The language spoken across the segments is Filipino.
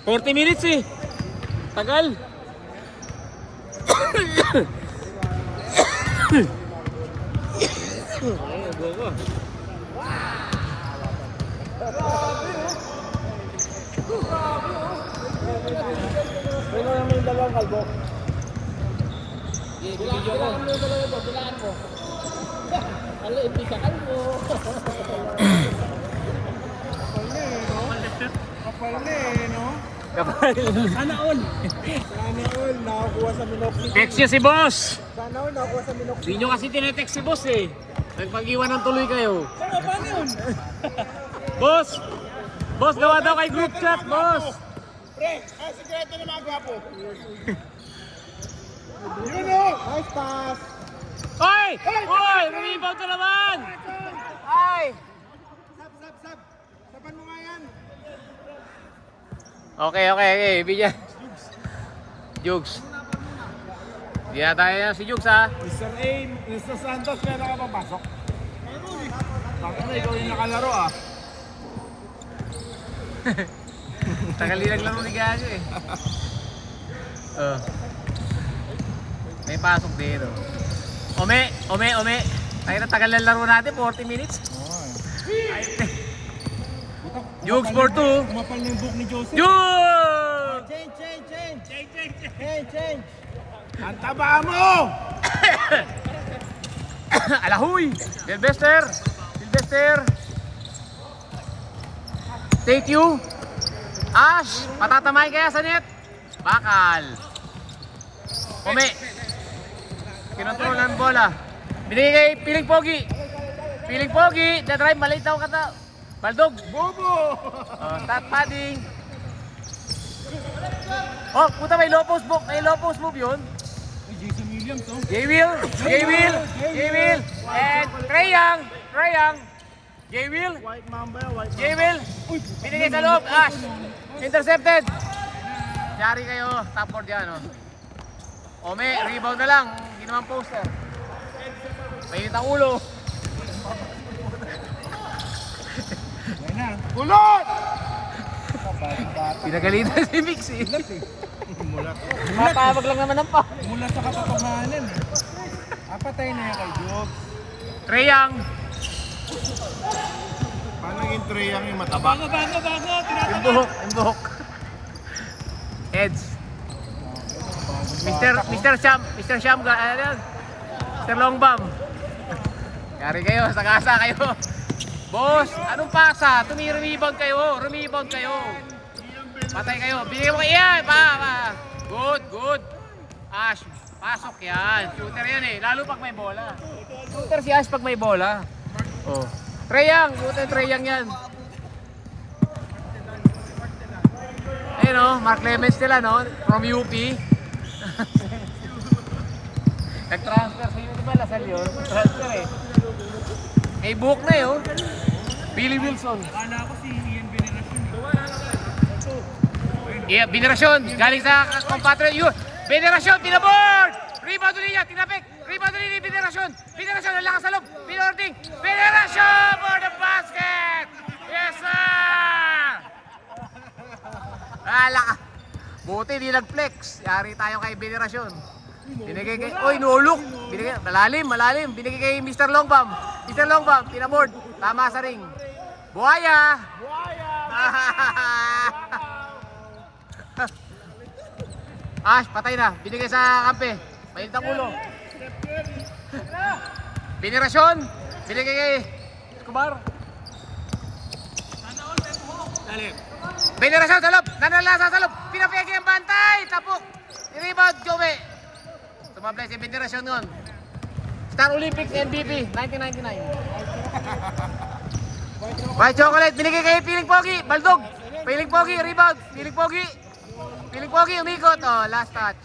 40 minutes eh. Tagal. Ay, abo ko. Pwede naman yung dalawang kalbo. Bilaan mo yung dalawang ito, bilaan mo. Ano, ipisa kalbo. Kapal na eh, no? Kapal. Sana all. Sana all, nakakuha sa Minokli. Text niya si boss. Sana all, nakakuha sa Minokli. Hindi nyo kasi tinetext si boss eh. Nagpag-iwan ng tuloy kayo. Sana, paano yun? Boss! Boss, gawa daw kay group chat, boss! Pre, sikreto na mga gwapo. Yun o! Nice pass! Oy! Oy! Rebound na naman! Ay! Sab! Saban mo nga yan! Okay. Bigyan. Jugs. Hindi na tayo yan si Jugs ha. Mr. A, Mr. Santos, meron ka papasok? Bakit na ikaw yung nakalaro ah? Tagal din naglaro ni Gago eh. May pasok dito. Ome. Tayo na tagal ng laro natin, 40 minutes. Jugs for 2. Kumapal na yung book ni Joseph. Jugs! Change! Ang taba mo! Alahoy! Sylvester! Take you! Ash! Patatamay kaya sa net? Bakal! Ome! Kinontrol ng bola. Binigay kay Piling Pogi! The-drive, maliit daw kata. Baldog! Bobo! Start padding! Oh, puta may low post move yun. Jason Williams oh. J-Will! And Trey Young! J-Will! White Mamba, White Mamba. J-Will! Binigay sa loob! Ash! Intercepted! Yari kayo, top board yan oh. Ome, rebound na lang. Hindi naman poster. Mainit ang ulo. Yan na. Kulot! Pinagalitan si Mix eh. Mulat. Matawag lang naman ng pa. Mulat sa katapamanan eh. Apatay na yan kay Jogs. Trey Young! Paano yung tray yung mataba? Imbuhok! Heads! Mr. Sham, ano yan? Mr. Longbam. Yari kayo, sa kasa kayo. Boss, anong pasa? Rebound kayo. Patay kayo. Bigyan mo kayo yan. Good. Ash, pasok yan. Shooter yan eh. Lalo pag may bola. Shooter si Ash pag may bola. Oh. Trey Young yan. Ayun o, Mark Clemens nila no? From UP. Nag-transfer sa UP ba? Lasal yun? Transfer eh. May book na yun. Billy Wilson. Akala ko si Ian Veneracion. Yeah, Veneracion. Galing sa compatriot yun. Veneracion, pinaboard! Rebound ulit niya, tinapik. Rebound ulit ni Veneracion. Veneracion, ang lakas sa loob. Pinording. Veneracion for the basket! Yes, sir! Alaka. Buti di nag-flex. Yari tayo kay Veneracion. Binigay kay... Oy, nulok! Binigay... Malalim. Binigay kay Mr. Longbam. Pinaboard. Tama sa ring. Buhaya! Ash, patay na. Binigay sa kampe. Mainit ang ulo. Veneracion. Binigay kay Escobar. Veneracion sa loob. Nanalasa sa loob. Pinapiyagi ang bantay. Tapok. I-rebound, Jove. Tumablay si Veneracion nun. Star Olympics MVP 1999. White chocolate. Binigay kay Piling Pogi. Baldog. Piling Pogi. Rebound. Piling Pogi umikot. Oh, last touch.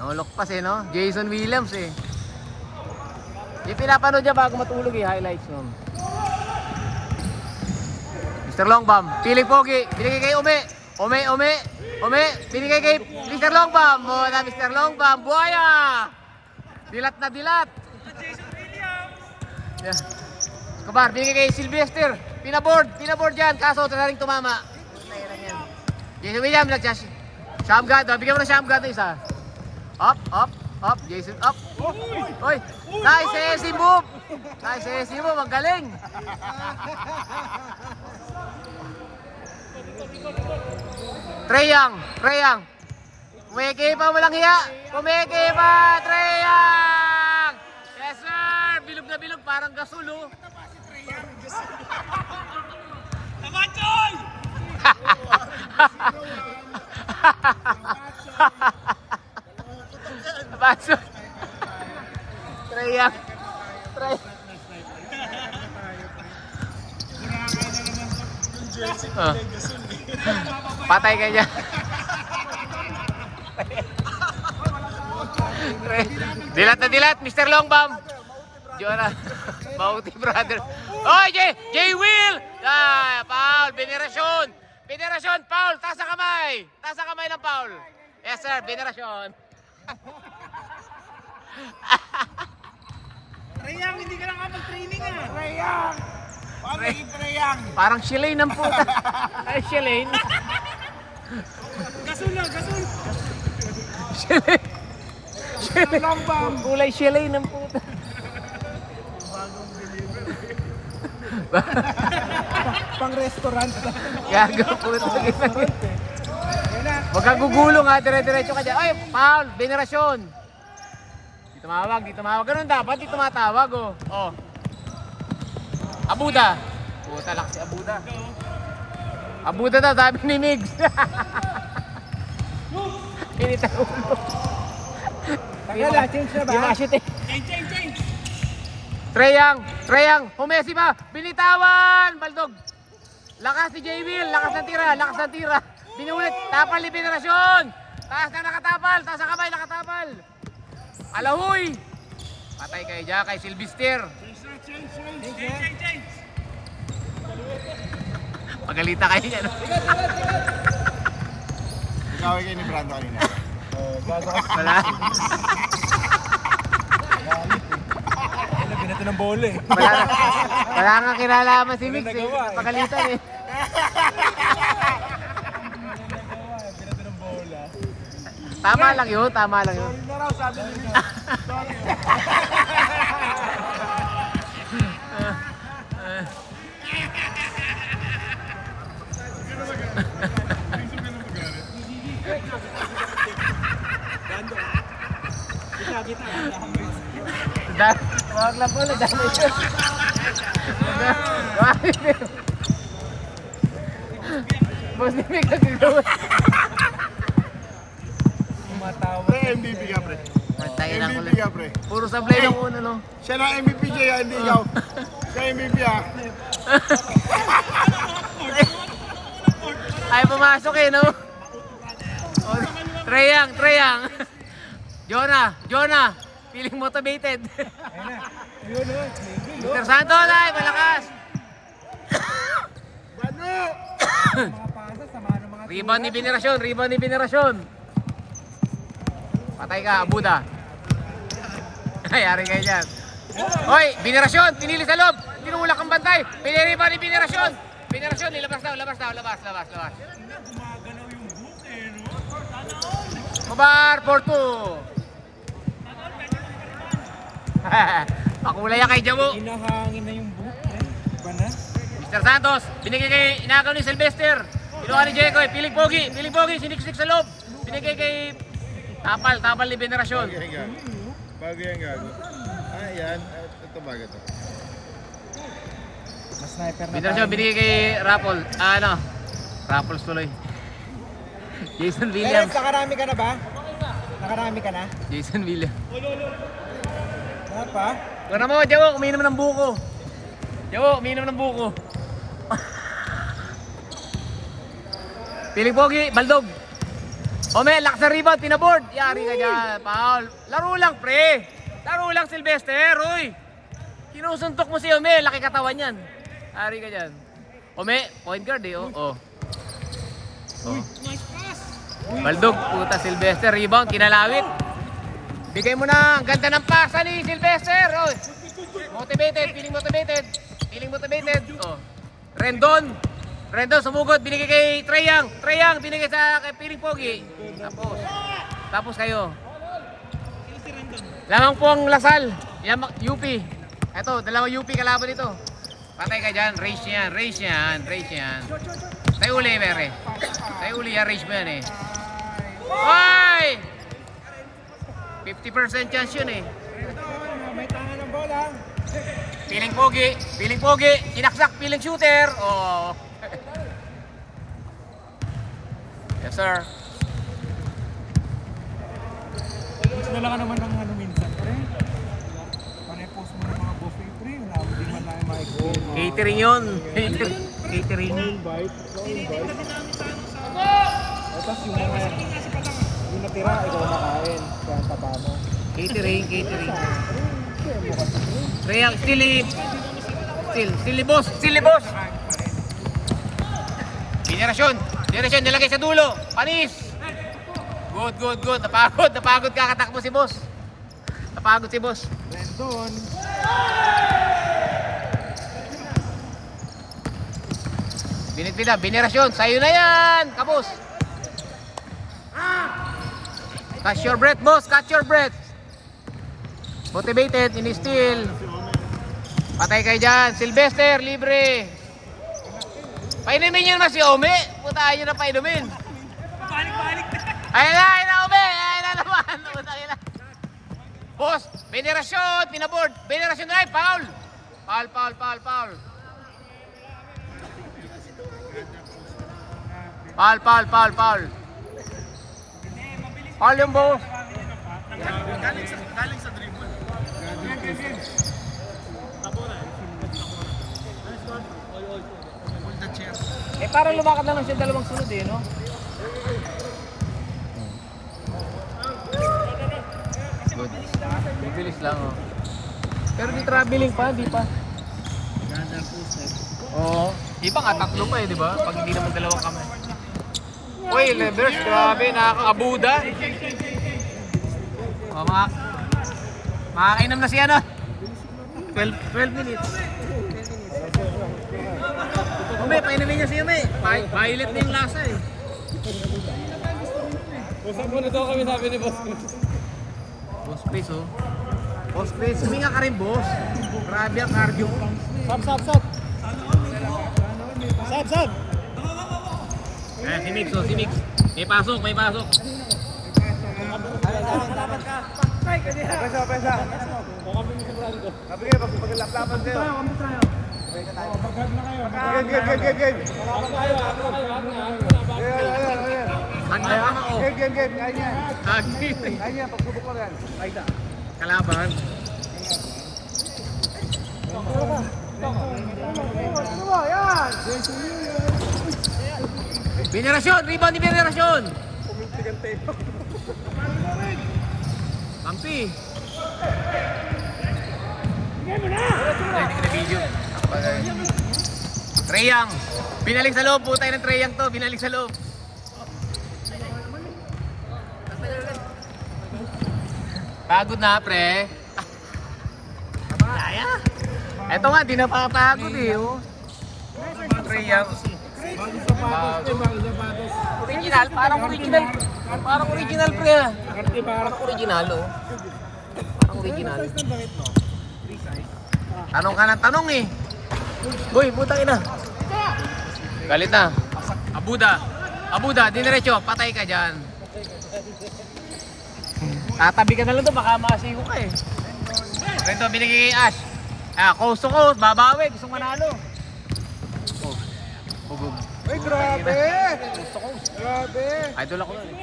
Nulok pas eh, no? Jason Williams eh. Yung pinapanood niya bago matulog eh. Highlights nun. Mr. Longbam. Piling Pogi. Binigay kay Ome. Binigay kay Mr. Longbam. Oh, na Mr. Longbam. Buhaya. Dilat na dilat. Jason Williams. Yeah. Escobar. Binigay kay Sylvester. Pinaboard dyan. Kaso talagang tumama. Jason Williams, shotgun. Bigyan mo na shotgun na isa. Up. Jason, up. Oy, nice SC move. Nice SC move, ang galing. Trae Young. Kumeke pa, walang hiya. Kumeke pa, Trae Young. Yes, sir. Bilog na bilog, parang gasol, oh. Kamatsoy! Baso. Trae Young. Oh. Patay ka niya. Dilat, Mr. Longbam. Jonah, Bauti brother. Oh, J. Will! Foul, Venerasyon, foul, taas ang kamay ng foul. Yes sir, Venerasyon. Treyang, hindi ka lang kapag-training Treyang! Paano naging Treyang? Parang Shilane ng puta. Ay, Shilane. Gasol. Shilane. Longbam. Kulay Shilane ng puta. Pang restaurant. Gago puta. Huwag kang gugulong ha, dire-diretso ka dyan. Ay, foul, Venerasyon. Di tumawag. Ganun dapat, di tumatawag, oh. Oh. Abuda. Puta, lakas si Abuda. Abuda daw, sabi ni Migs. Pinita ulo. Tagala, change na ba? Di ma-shoot eh. Change. Trae Young, Humesi ba? Binitawan! Baldog! Lakas si J. Will, lakas ng tira. Binulit, tapal ni Venerasyon! Taas na nakatapal, taas ang kamay, nakatapal! Alahoy! Patay kayo dyan kay Sylvester. Change. Pagalita kayo dyan. Ikaw kayo ni Brando kanina. Wala. Binato ng bola eh. Wala nga kinalaman si Mix eh. Pagalitan eh. Binato ng bola. Tama lang yun. Sorry na raw, sabi niya. Sorry. Wag lang po, nadamay siya. Boss ni Mick nagagawa. Pre, MVP ka pre. Pantay lang MVP ulit. ka pre. Puro sablay ng una, no? Siya na MVP siya, hindi ikaw. Siya MVP Ay, pumasok eh, no? Oh, Trae Young. Jonah. Feeling motivated. Yun o. Mr. Santos, ay, malakas. Bano! Mga pasa, sama ng mga Rebound ni Venerasyon. Patay ka, Abuda. Ay, ari kayo dyan. Hoy, Venerasyon, pinili sa loob. Tinulak ang bantay. Piniriba ni Venerasyon. Labas daw. gumagalaw yung book eh, no? Mabar, Porto. Pakulay kay Jamo. Hinahangin na yung book eh. Iba na? Mr. Santos, binigay kay inagaw ni Sylvester. Kinuha ni Jekoy, piling pogi, siniksik sa loob. Binigay kay tapal ni Venerasyon. Bago yan gago. Ah, yan. Ito bago to. Mas sniper na Venerasyon, binigay kay Raffles tuloy. Jason Williams. Nakarami ka na ba? Nakarami ka na? Jason Williams. Ano pa? Wala mo, Jawo, umiinom ng buko. Piling pogi, Baldog. Ome, lakas na rebound, pinaboard. Yari ka dyan, foul. Laro lang, pre. Laro lang, Sylvester, uy. Kinusuntok mo si Ome, laki katawan yan. Yari ka dyan. Ome, point guard eh, oh. Nice pass! Baldog, puta, Sylvester, rebound, kinalawit. Bigay mo na, ang ganda ng pasa ni Sylvester, oh. Motivated, feeling motivated. Oh. Rendon. Rendo, sumugod, binigay kay Treyang. Treyang, binigay sa kay Piling Pogi. Tapos kayo. Lamang po ang Lasal. UP. Ito, dalawang UP kalaban ito. Patay ka dyan, race yan. Tayo uli, Mere. Tayo uli yan, race mo yan eh. Hoy! 50% chance yun eh. May tanga ng bola. Piling Pogi, kinaksak, piling shooter. Oh. Yes, sir. Gusto na lang naman ng ano minsan, pre. Panay-post mo ng mga buffet, pre. Wala mo din man na yung microphone. Catering yun. Catering. Invite. Tapos yung mga yung natira, ikaw makain. Kaya ang tapa mo. Catering. Reyang, Still, boss. Generasyon, nilagay sa dulo. Panis. Good. Napagod kakatakbo si boss. Brandon. Binitbita, generasyon. Sa'yo na yan, kapos. Catch your breath, boss. Motivated, in-steal. Patay kayo dyan. Sylvester, libre. Painumin nyo naman si Ome. Putahan nyo na painumin. Balik. Ayun na, Ome. Ayun na naman. Putahin na. Boss, venerasyon, pinaboard. Venerasyon na, foul. Foul. Foul yung boss. Galing sa dribble. Parang lumakad na lang siya dalawang sunod eh, no? Good. Bibilis lang, oh. Pero di traveling pa, di pa. Oo. Di ba nga, tatlo pa eh, di ba? Pag hindi naman dalawang kamay. Uy, levers, grabe, nakaka-abuda. O, makakainom na siya, no? 12 minutes. Ume, painumin niya siya, Ume. Violet na yung lasa eh. Usap mo na daw kami, sabi ni boss. Boss Chris, oh. Boss Chris, huminga ka rin, boss. Grabe ang cardio. Sab. Si Mix, oh, si Mix. May pasok. Pesa. Sabi kayo, pag-laplapan kayo. Pag-hag na kayo. Game. Ayan. Handa ka na, oh. Game. Kaya niya. Hagi. Kaya niya, pagsubok lang yan. Aida. Kalaban. Ano ba? Yan! Venerasyon! Rebound ni Venerasyon! Kampi! Hindi ka na video. Treyang! Binalik sa loob! Putay ng Treyang to! Binalik sa loob! Pagod na, pre! Kaya? Eto nga, di napapagod eh, oh. Treyang. Bagong sapatos. Original, parang original. Parang original, pre, ah. Parang Original, oh. Parang original. Tanong ka ng tanong eh. Boy, putang ina. Galit na. Abuda, diniretso, patay ka dyan. Tatabi ka na lang doon, baka makasigo ka eh. Rento, binigay kay Ash. Coast to coast, babawi, gusto manalo. Oh, bugog. Ay, grabe! Grabe! Idol ako nun eh.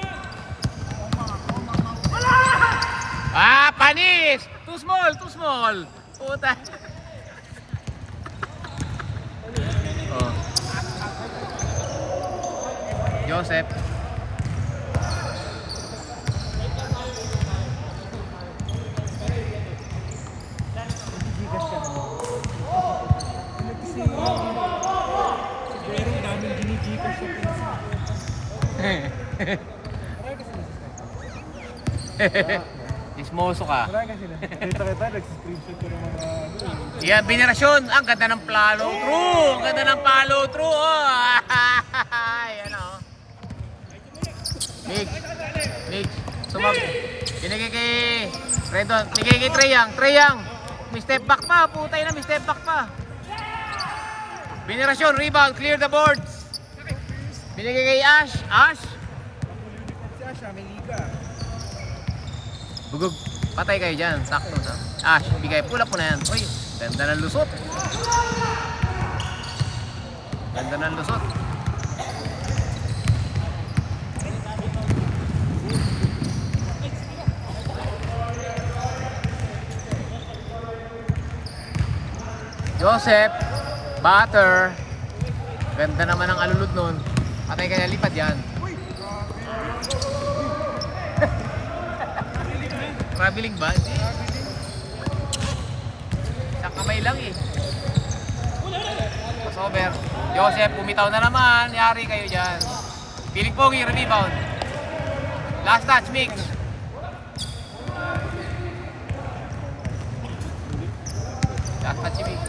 Panis! Too small! Puta. Oh. Joseph. Ismoso ka. Marami kasi na. Kita, nag-screenshot ko ng mga Yan, Venerasyon. Ang ganda ng follow through. Oh. Binigay kay Redon. Binigay kay Treyang. Treyang. May step back pa. Putay na, may step back pa. Binirasyon. Rebound. Clear the boards. Binigay kay Ash. Ash. Siya, may liga. Bugog. Patay kayo dyan. Sakto na. Ash. Bigay. Pull up mo na yan. Uy. Ganda ng lusot. Ganda ng lusot. Joseph, Butter. Ganda naman ang alulod nun. Patay kaya lipad yan. Traveling ba? Hindi. Isang kamay lang eh. Crossover. Joseph, pumitaw na naman. Yari kayo dyan. Piling pogi, rebound. Last touch, mix. Last touch, mix.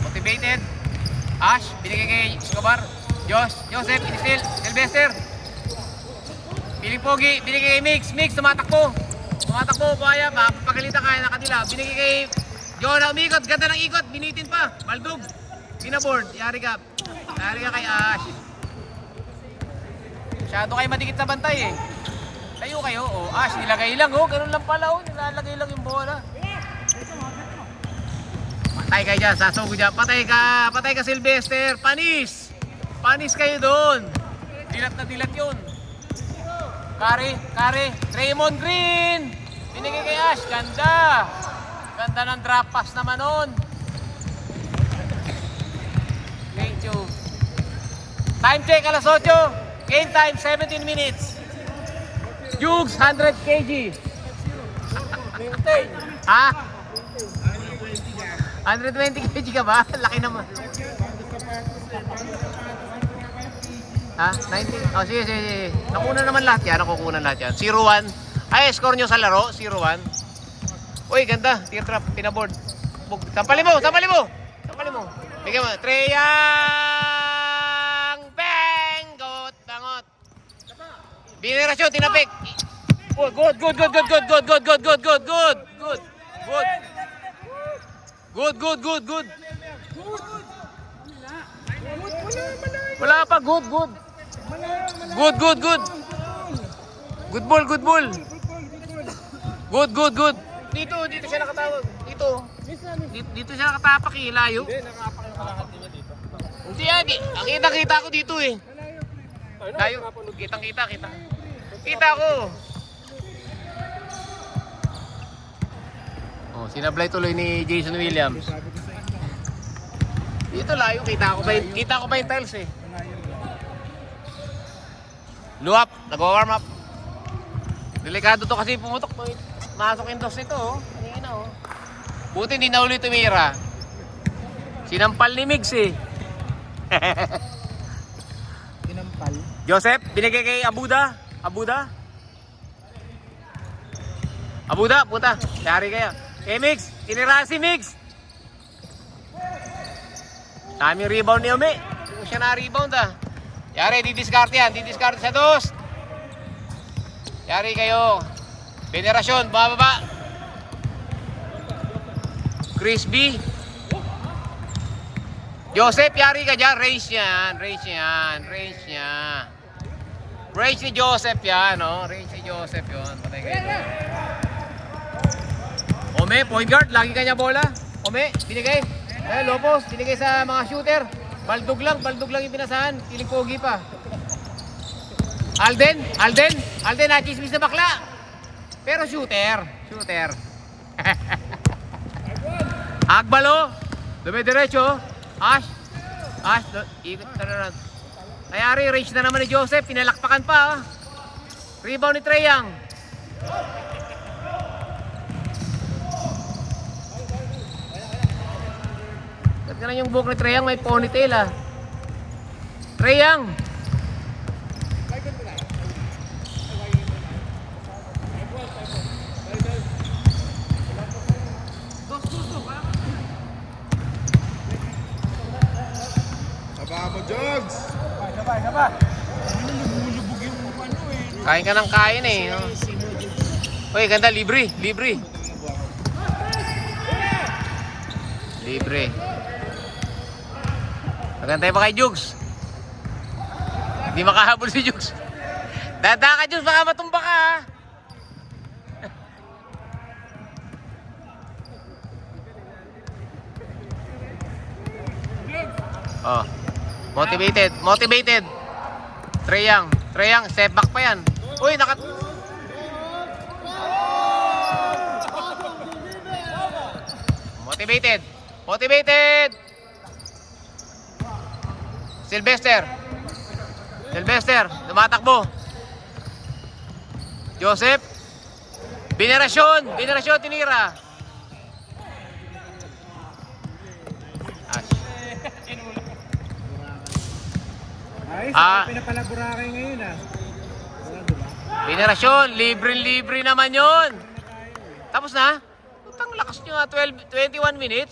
Motivated. Ash, binigay kay Escobar. Joseph, Inistil, Sylvester. Piling pogi, binigay kay Mix, tumatakbo. Buhaya, pagalitan kaya na kanila. Binigay kay Jonah, umikot, ganda ng ikot, binitin pa. Baldug, binaboard, yari ka kay Ash. Masyado kayo madikit sa bantay eh. Tayo kayo, Ash, nilagay lang ganun lang pala nilalagay lang yung bola. Patay kayo dyan, sasugod dyan. Patay ka Sylvester. Panis kayo doon. Dilat na dilat yun. Kare. Raymond Green. Binigay kay Ash. Ganda ng drop pass naman nun. Thank you. Time check, alas 8. Game time, 17 minutes. Jugs, 100 kg. Ha? 120 kg ka ba? Laki naman. Ha? 90? Oh, sige. Nakunan naman lahat yan. 0-1. Ay, score nyo sa laro. 0-1. Uy, ganda. Teardrop. Pinaboard. Sampalin mo. Bigyan mo. Treyang! Bang! Bangot. Binirasyon. Tinapik. Good. Wala pa, good. Good ball. Good. Dito siya nakatawag. Dito siya nakatapak eh, layo. Hindi, nakapak yung kalahati niya dito. Hindi yan, ang kita ko dito eh. Layo, kita. Kita ko. Oh, sinablay tuloy ni Jason Williams. Dito layo, kita ko ba yung tiles eh. Luwap, nag-warm up. Delikado to kasi pumutok. Masok yung dos nito kanina Buti hindi na ulit tumira. Sinampal ni Migs eh. Sinampal? Joseph, binigay kay Abuda, puta. Yari kayo. Mix, tinira si Mix. Dami rebound ni Ome. Kung siya na-rebound Yari, didiscard sa dos. Yari kayo. Venerasyon, bababa. Chris B. Joseph, yari ka dyan. Race yan. Race ni Joseph yan, Race ni Joseph yun. Patay kayo. Ome, point guard. Lagi kanya bola. Ome, binigay. Lopos, binigay sa mga shooter. Baldug lang yung pinasahan. Piling pogi pa. Alden, nachismis na bakla. Pero shooter. Agbalo, dumidiretso. Ash, ikot na rin. Kayari, range na naman ni Joseph. Pinalakpakan pa. Rebound ni Treyang. Ganda yung buhok ni Treyang, may ponytail Treyang. Saba mo, Jogs! Saba! lumulubog yung ano eh. Kain ka ng kain eh. No? Uy, ganda, libre. Libre. Libre. Magantay pa kay Jugs. Hindi makahabol si Jugs. Dada ka, Jugs, baka matumba ka ha. Oh. Motivated. Motivated. Trae Young. Trae Young, step back pa yan. Uy, Motivated. Motivated. Sylvester. Sylvester, tumatakbo. Joseph. Binerasyon. Binerasyon, tinira. Ash. Ay, Ah. pinapala Boracay ngayon ah. Wala, diba? Binerasyon, libre-libre naman yon. Tapos na? Putang lakas nyo nga, 21 minutes.